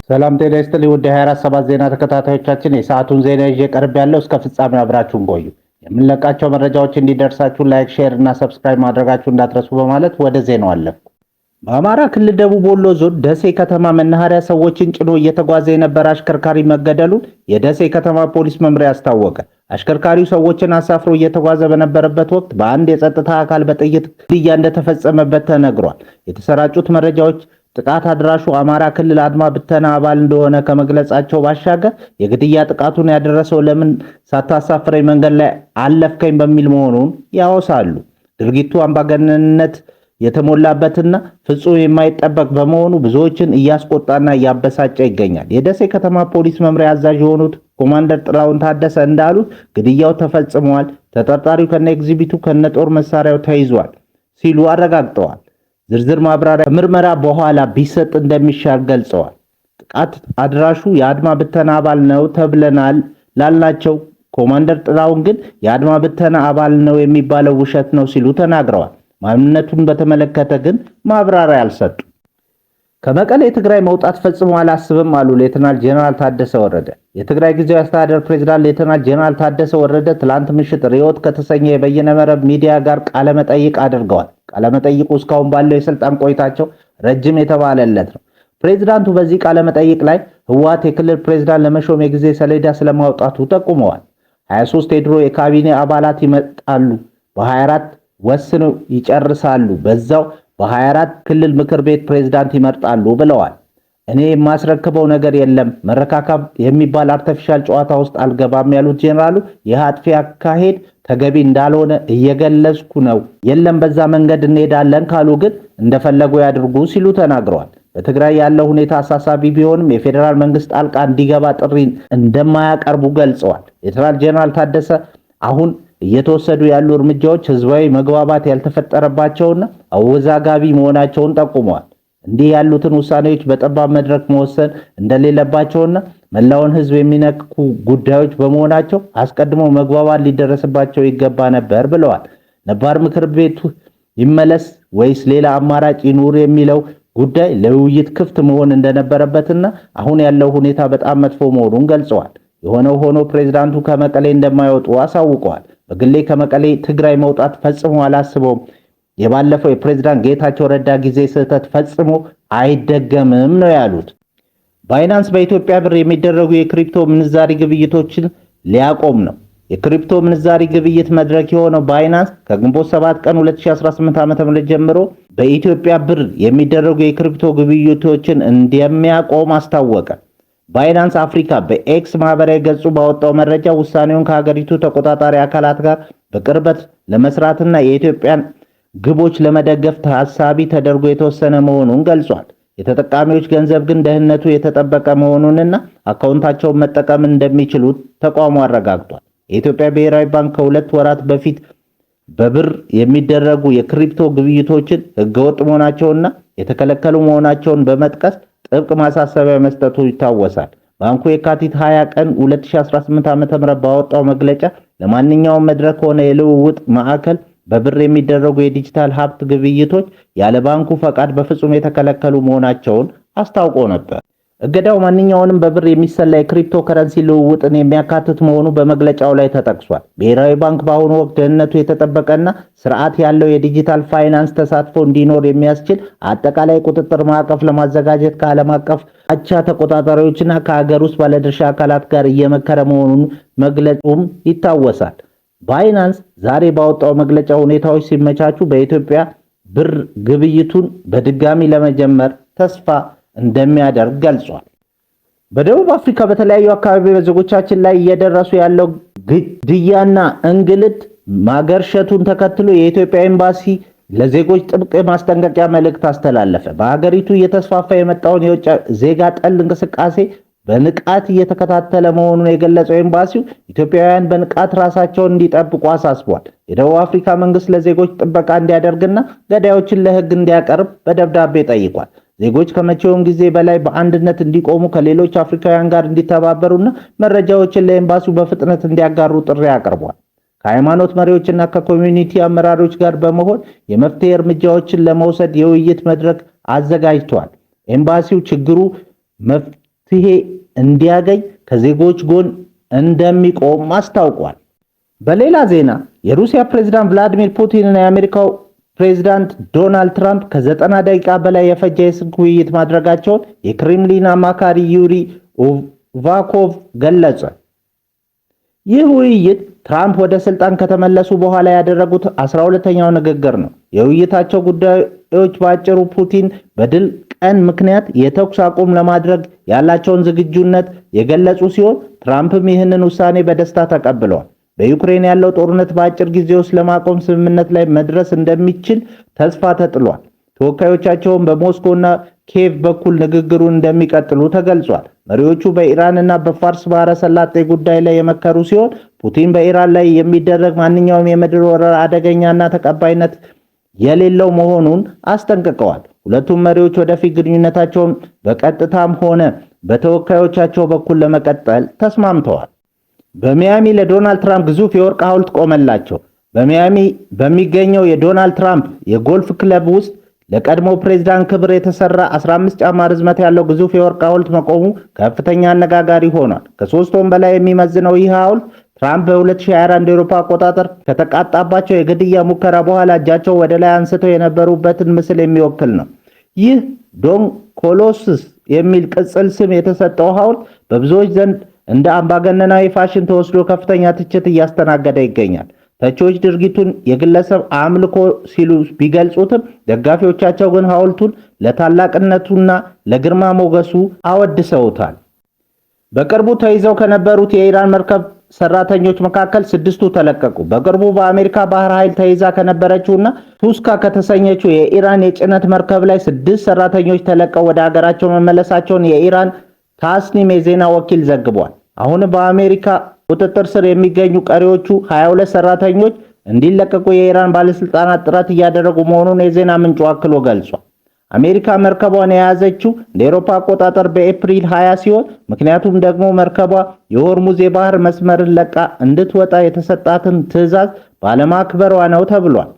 ሰላም ጤና ይስጥልኝ ውድ 24/7 ዜና ተከታታዮቻችን፣ የሰዓቱን ዜና ይዤ ቀርብ ያለው እስከ ፍጻሜው አብራችሁን ቆዩ። የምንለቃቸው መረጃዎች እንዲደርሳችሁ ላይክ፣ ሼር እና ሰብስክራይብ ማድረጋችሁ እንዳትረሱ በማለት ወደ ዜናው አለፍኩ። በአማራ ክልል ደቡብ ወሎ ዞን ደሴ ከተማ መናኸሪያ ሰዎችን ጭኖ እየተጓዘ የነበረ አሽከርካሪ መገደሉን የደሴ ከተማ ፖሊስ መምሪያ አስታወቀ። አሽከርካሪው ሰዎችን አሳፍሮ እየተጓዘ በነበረበት ወቅት በአንድ የጸጥታ አካል በጥይት ግድያ እንደተፈጸመበት ተነግሯል። የተሰራጩት መረጃዎች ጥቃት አድራሹ አማራ ክልል አድማ ብተና አባል እንደሆነ ከመግለጻቸው ባሻገር የግድያ ጥቃቱን ያደረሰው ለምን ሳታሳፍረኝ መንገድ ላይ አለፍከኝ በሚል መሆኑን ያወሳሉ። ድርጊቱ አምባገነንነት የተሞላበትና ፍጹም የማይጠበቅ በመሆኑ ብዙዎችን እያስቆጣና እያበሳጨ ይገኛል። የደሴ ከተማ ፖሊስ መምሪያ አዛዥ የሆኑት ኮማንደር ጥላሁን ታደሰ እንዳሉት ግድያው ተፈጽሟል፣ ተጠርጣሪው ከነ ኤግዚቢቱ ከነ ጦር መሳሪያው ተይዟል ሲሉ አረጋግጠዋል። ዝርዝር ማብራሪያ ከምርመራ በኋላ ቢሰጥ እንደሚሻል ገልጸዋል። ጥቃት አድራሹ የአድማ ብተና አባል ነው ተብለናል ላልናቸው ኮማንደር ጥላሁን ግን የአድማ ብተና አባል ነው የሚባለው ውሸት ነው ሲሉ ተናግረዋል። ማንነቱን በተመለከተ ግን ማብራሪያ አልሰጡም። ከመቀሌ የትግራይ መውጣት ፈጽሞ አላስብም አሉ ሌተናል ጄኔራል ታደሰ ወረደ። የትግራይ ጊዜያዊ አስተዳደር ፕሬዝዳንት ሌተናል ጄኔራል ታደሰ ወረደ ትላንት ምሽት ሪዮት ከተሰኘ የበይነ መረብ ሚዲያ ጋር ቃለ መጠይቅ አድርገዋል። ቃለ መጠይቁ እስካሁን ባለው የስልጣን ቆይታቸው ረጅም የተባለለት ነው። ፕሬዝዳንቱ በዚህ ቃለ መጠይቅ ላይ ህወሓት የክልል ፕሬዝዳንት ለመሾም የጊዜ ሰሌዳ ስለማውጣቱ ጠቁመዋል። 23 የድሮ የካቢኔ አባላት ይመጣሉ፣ በ24 ወስነው ይጨርሳሉ፣ በዛው በ24 ክልል ምክር ቤት ፕሬዝዳንት ይመርጣሉ ብለዋል። እኔ የማስረክበው ነገር የለም፣ መረካከብ የሚባል አርቲፊሻል ጨዋታ ውስጥ አልገባም ያሉት ጄኔራሉ ይህ አጥፊ አካሄድ ተገቢ እንዳልሆነ እየገለጽኩ ነው። የለም በዛ መንገድ እንሄዳለን ካሉ ግን እንደፈለጉ ያድርጉ ሲሉ ተናግረዋል። በትግራይ ያለው ሁኔታ አሳሳቢ ቢሆንም የፌዴራል መንግስት ጣልቃ እንዲገባ ጥሪ እንደማያቀርቡ ገልጸዋል። ሌተናል ጄኔራል ታደሰ አሁን እየተወሰዱ ያሉ እርምጃዎች ህዝባዊ መግባባት ያልተፈጠረባቸውና አወዛጋቢ መሆናቸውን ጠቁመዋል። እንዲህ ያሉትን ውሳኔዎች በጠባብ መድረክ መወሰን እንደሌለባቸውና መላውን ህዝብ የሚነኩ ጉዳዮች በመሆናቸው አስቀድሞ መግባባት ሊደረስባቸው ይገባ ነበር ብለዋል። ነባር ምክር ቤቱ ይመለስ ወይስ ሌላ አማራጭ ይኑር የሚለው ጉዳይ ለውይይት ክፍት መሆን እንደነበረበትና አሁን ያለው ሁኔታ በጣም መጥፎ መሆኑን ገልጸዋል። የሆነው ሆኖ ፕሬዝዳንቱ ከመቀሌ እንደማይወጡ አሳውቀዋል። በግሌ ከመቀሌ ትግራይ መውጣት ፈጽሞ አላስበውም። የባለፈው የፕሬዝዳንት ጌታቸው ረዳ ጊዜ ስህተት ፈጽሞ አይደገምም ነው ያሉት። ባይናንስ በኢትዮጵያ ብር የሚደረጉ የክሪፕቶ ምንዛሪ ግብይቶችን ሊያቆም ነው። የክሪፕቶ ምንዛሪ ግብይት መድረክ የሆነው ባይናንስ ከግንቦት 7 ቀን 2018 ዓ.ም ጀምሮ በኢትዮጵያ ብር የሚደረጉ የክሪፕቶ ግብይቶችን እንደሚያቆም አስታወቀ። ባይናንስ አፍሪካ በኤክስ ማህበራዊ ገጹ ባወጣው መረጃ ውሳኔውን ከሀገሪቱ ተቆጣጣሪ አካላት ጋር በቅርበት ለመስራትና የኢትዮጵያን ግቦች ለመደገፍ ታሳቢ ተደርጎ የተወሰነ መሆኑን ገልጿል። የተጠቃሚዎች ገንዘብ ግን ደህንነቱ የተጠበቀ መሆኑንና አካውንታቸውን መጠቀም እንደሚችሉ ተቋሙ አረጋግጧል። የኢትዮጵያ ብሔራዊ ባንክ ከ2 ወራት በፊት በብር የሚደረጉ የክሪፕቶ ግብይቶችን ህገወጥ መሆናቸውና የተከለከሉ መሆናቸውን በመጥቀስ ጥብቅ ማሳሰቢያ መስጠቱ ይታወሳል። ባንኩ የካቲት 20 ቀን 2018 ዓ.ም ባወጣው መግለጫ ለማንኛውም መድረክ ሆነ የልውውጥ ማዕከል በብር የሚደረጉ የዲጂታል ሀብት ግብይቶች ያለ ባንኩ ፈቃድ በፍጹም የተከለከሉ መሆናቸውን አስታውቆ ነበር። እገዳው ማንኛውንም በብር የሚሰላ የክሪፕቶ ከረንሲ ልውውጥን የሚያካትት መሆኑ በመግለጫው ላይ ተጠቅሷል። ብሔራዊ ባንክ በአሁኑ ወቅት ደህንነቱ የተጠበቀና ስርዓት ያለው የዲጂታል ፋይናንስ ተሳትፎ እንዲኖር የሚያስችል አጠቃላይ ቁጥጥር ማዕቀፍ ለማዘጋጀት ከዓለም አቀፍ አቻ ተቆጣጣሪዎችና ከሀገር ውስጥ ባለድርሻ አካላት ጋር እየመከረ መሆኑን መግለጹም ይታወሳል። ባይናንስ ዛሬ ባወጣው መግለጫ ሁኔታዎች ሲመቻቹ በኢትዮጵያ ብር ግብይቱን በድጋሚ ለመጀመር ተስፋ እንደሚያደርግ ገልጿል። በደቡብ አፍሪካ በተለያዩ አካባቢ በዜጎቻችን ላይ እየደረሱ ያለው ግድያና እንግልት ማገርሸቱን ተከትሎ የኢትዮጵያ ኤምባሲ ለዜጎች ጥብቅ ማስጠንቀቂያ መልእክት አስተላለፈ። በሀገሪቱ እየተስፋፋ የመጣውን የውጭ ዜጋ ጠል እንቅስቃሴ በንቃት እየተከታተለ መሆኑን የገለጸው ኤምባሲው ኢትዮጵያውያን በንቃት ራሳቸውን እንዲጠብቁ አሳስቧል። የደቡብ አፍሪካ መንግስት ለዜጎች ጥበቃ እንዲያደርግና ገዳዮችን ለሕግ እንዲያቀርብ በደብዳቤ ጠይቋል። ዜጎች ከመቼውም ጊዜ በላይ በአንድነት እንዲቆሙ ከሌሎች አፍሪካውያን ጋር እንዲተባበሩና መረጃዎችን ለኤምባሲው በፍጥነት እንዲያጋሩ ጥሪ አቅርቧል። ከሃይማኖት መሪዎችና ከኮሚኒቲ አመራሮች ጋር በመሆን የመፍትሄ እርምጃዎችን ለመውሰድ የውይይት መድረክ አዘጋጅቷል። ኤምባሲው ችግሩ መፍትሄ እንዲያገኝ ከዜጎች ጎን እንደሚቆም አስታውቋል። በሌላ ዜና የሩሲያ ፕሬዝዳንት ቭላዲሚር ፑቲን እና የአሜሪካው ፕሬዝዳንት ዶናልድ ትራምፕ ከ90 ደቂቃ በላይ የፈጀ የስልክ ውይይት ማድረጋቸውን የክሬምሊን አማካሪ ዩሪ ኡቫኮቭ ገለጸ። ይህ ውይይት ትራምፕ ወደ ስልጣን ከተመለሱ በኋላ ያደረጉት 12ኛው ንግግር ነው። የውይይታቸው ጉዳዮች በአጭሩ ፑቲን በድል ቀን ምክንያት የተኩስ አቁም ለማድረግ ያላቸውን ዝግጁነት የገለጹ ሲሆን ትራምፕም ይህንን ውሳኔ በደስታ ተቀብለዋል። በዩክሬን ያለው ጦርነት በአጭር ጊዜ ውስጥ ለማቆም ስምምነት ላይ መድረስ እንደሚችል ተስፋ ተጥሏል። ተወካዮቻቸውን በሞስኮና ኪየቭ በኩል ንግግሩን እንደሚቀጥሉ ተገልጿል። መሪዎቹ በኢራን እና በፋርስ ባህረ ሰላጤ ጉዳይ ላይ የመከሩ ሲሆን ፑቲን በኢራን ላይ የሚደረግ ማንኛውም የምድር ወረራ አደገኛና ተቀባይነት የሌለው መሆኑን አስጠንቅቀዋል። ሁለቱም መሪዎች ወደፊት ግንኙነታቸውን በቀጥታም ሆነ በተወካዮቻቸው በኩል ለመቀጠል ተስማምተዋል። በሚያሚ ለዶናልድ ትራምፕ ግዙፍ የወርቅ ሐውልት ቆመላቸው። በሚያሚ በሚገኘው የዶናልድ ትራምፕ የጎልፍ ክለብ ውስጥ ለቀድሞ ፕሬዝዳንት ክብር የተሰራ 15 ጫማ ርዝመት ያለው ግዙፍ የወርቅ ሐውልት መቆሙ ከፍተኛ አነጋጋሪ ሆኗል። ከ3 ቶን በላይ የሚመዝነው ይህ ሐውልት ትራምፕ በ2024 እንደ አውሮፓ አቆጣጠር ከተቃጣባቸው የግድያ ሙከራ በኋላ እጃቸው ወደ ላይ አንስተው የነበሩበትን ምስል የሚወክል ነው። ይህ ዶን ኮሎስስ የሚል ቅጽል ስም የተሰጠው ሐውልት በብዙዎች ዘንድ እንደ አምባገነናዊ ፋሽን ተወስዶ ከፍተኛ ትችት እያስተናገደ ይገኛል። ተቺዎች ድርጊቱን የግለሰብ አምልኮ ሲሉ ቢገልጹትም ደጋፊዎቻቸው ግን ሐውልቱን ለታላቅነቱና ለግርማ ሞገሱ አወድሰውታል። በቅርቡ ተይዘው ከነበሩት የኢራን መርከብ ሰራተኞች መካከል 6ቱ ተለቀቁ። በቅርቡ በአሜሪካ ባህር ኃይል ተይዛ ከነበረችውና ቱስካ ከተሰኘችው የኢራን የጭነት መርከብ ላይ 6 ሰራተኞች ተለቀው ወደ ሀገራቸው መመለሳቸውን የኢራን ታስኒም የዜና ወኪል ዘግቧል። አሁን በአሜሪካ ቁጥጥር ስር የሚገኙ ቀሪዎቹ 22 ሰራተኞች እንዲለቀቁ የኢራን ባለስልጣናት ጥረት እያደረጉ መሆኑን የዜና ምንጩ አክሎ ገልጿል። አሜሪካ መርከቧን የያዘችው እንደ አውሮፓ አቆጣጠር በኤፕሪል 20 ሲሆን ምክንያቱም ደግሞ መርከቧ የሆርሙዝ የባህር መስመርን ለቃ እንድትወጣ የተሰጣትን ትዕዛዝ ባለማክበሯ ነው ተብሏል።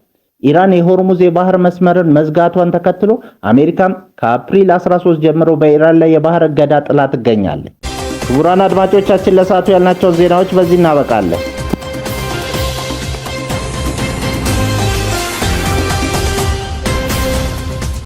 ኢራን የሆርሙዝ የባህር መስመርን መዝጋቷን ተከትሎ አሜሪካም ከአፕሪል 13 ጀምሮ በኢራን ላይ የባህር እገዳ ጥላ ትገኛለች። ክቡራን አድማጮቻችን ለሰዓቱ ያልናቸው ዜናዎች በዚህ እናበቃለን።